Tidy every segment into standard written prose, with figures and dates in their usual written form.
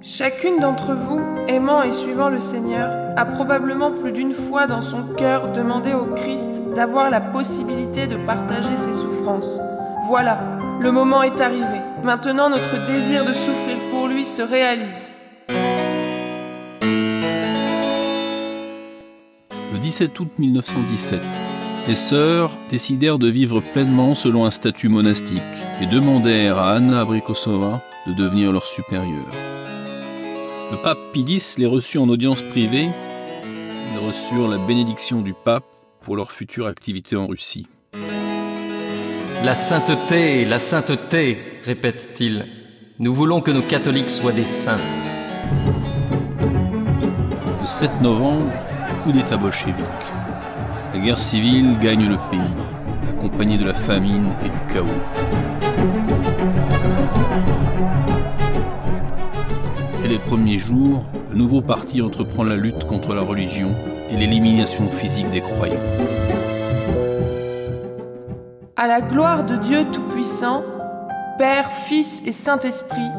Chacune d'entre vous, aimant et suivant le Seigneur, a probablement plus d'une fois dans son cœur demandé au Christ d'avoir la possibilité de partager ses souffrances. Voilà, le moment est arrivé. Maintenant, notre désir de souffrir pour lui se réalise. Le 17 août 1917, les sœurs décidèrent de vivre pleinement selon un statut monastique et demandèrent à Anna Abrikosova de devenir leur supérieure. Le pape Pie X les reçut en audience privée. Ils reçurent la bénédiction du pape pour leur future activité en Russie. La sainteté, répète-t-il. Nous voulons que nos catholiques soient des saints. Le 7 novembre, coup d'État bolchevique. La guerre civile gagne le pays, accompagnée de la famine et du chaos. Dès les premiers jours, le nouveau parti entreprend la lutte contre la religion et l'élimination physique des croyants. À la gloire de Dieu Tout-Puissant, Père, Fils et Saint-Esprit,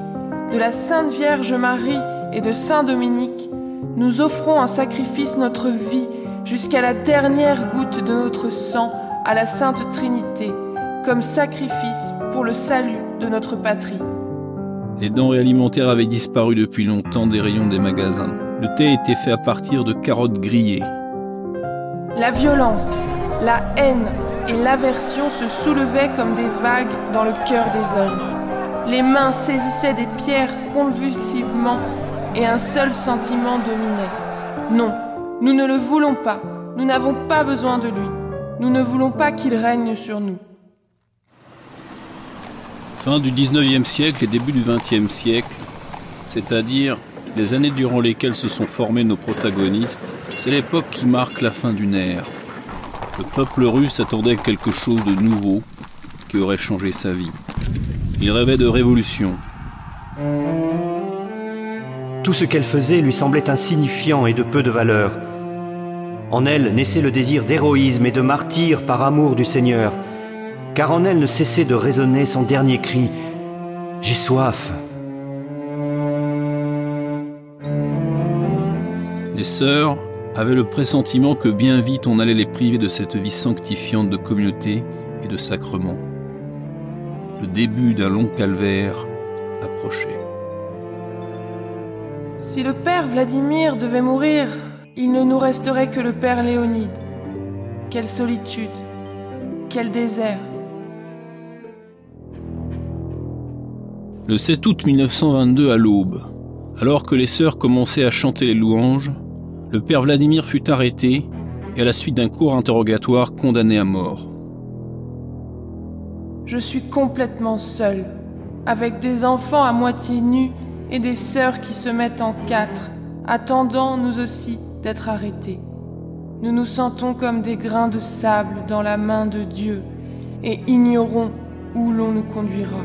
de la Sainte Vierge Marie et de Saint Dominique, nous offrons en sacrifice notre vie jusqu'à la dernière goutte de notre sang à la Sainte Trinité, comme sacrifice pour le salut de notre patrie. Les denrées alimentaires avaient disparu depuis longtemps des rayons des magasins. Le thé était fait à partir de carottes grillées. La violence, la haine et l'aversion se soulevaient comme des vagues dans le cœur des hommes. Les mains saisissaient des pierres convulsivement et un seul sentiment dominait. Non, nous ne le voulons pas. Nous n'avons pas besoin de lui. Nous ne voulons pas qu'il règne sur nous. Fin du 19e siècle et début du 20e siècle, c'est-à-dire les années durant lesquelles se sont formés nos protagonistes, c'est l'époque qui marque la fin d'une ère. Le peuple russe attendait quelque chose de nouveau qui aurait changé sa vie. Il rêvait de révolution. Tout ce qu'elle faisait lui semblait insignifiant et de peu de valeur. En elle naissait le désir d'héroïsme et de martyre par amour du Seigneur, car en elle ne cessait de résonner son dernier cri « J'ai soif ». Les sœurs avaient le pressentiment que bien vite on allait les priver de cette vie sanctifiante de communauté et de sacrement. Le début d'un long calvaire approchait. Si le père Vladimir devait mourir, il ne nous resterait que le père Léonide. Quelle solitude, quel désert. Le 7 août 1922 à l'aube, alors que les sœurs commençaient à chanter les louanges, le père Vladimir fut arrêté et à la suite d'un court interrogatoire condamné à mort. Je suis complètement seule, avec des enfants à moitié nus et des sœurs qui se mettent en quatre, attendant nous aussi d'être arrêtés. Nous nous sentons comme des grains de sable dans la main de Dieu et ignorons où l'on nous conduira.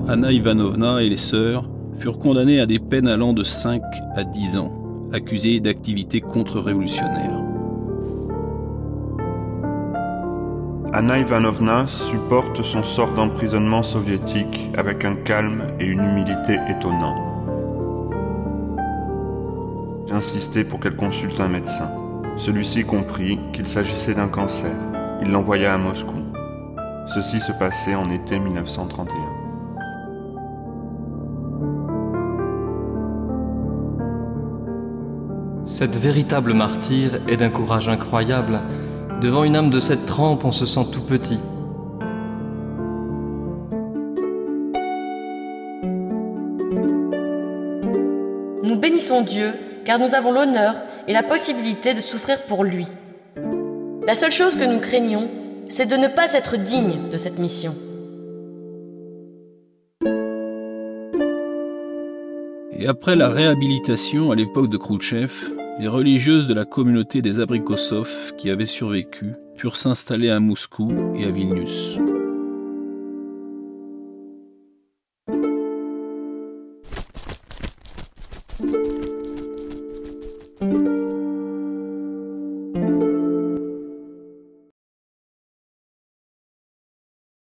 Anna Ivanovna et les sœurs furent condamnées à des peines allant de 5 à 10 ans, accusées d'activités contre-révolutionnaires. Anna Ivanovna supporte son sort d'emprisonnement soviétique avec un calme et une humilité étonnants. J'insistai pour qu'elle consulte un médecin. Celui-ci comprit qu'il s'agissait d'un cancer. Il l'envoya à Moscou. Ceci se passait en été 1931. Cette véritable martyre est d'un courage incroyable. Devant une âme de cette trempe, on se sent tout petit. Nous bénissons Dieu, car nous avons l'honneur et la possibilité de souffrir pour lui. La seule chose que nous craignons, c'est de ne pas être dignes de cette mission. Et après la réhabilitation à l'époque de Khrouchtchev, les religieuses de la communauté des Abrikosov qui avaient survécu purent s'installer à Moscou et à Vilnius.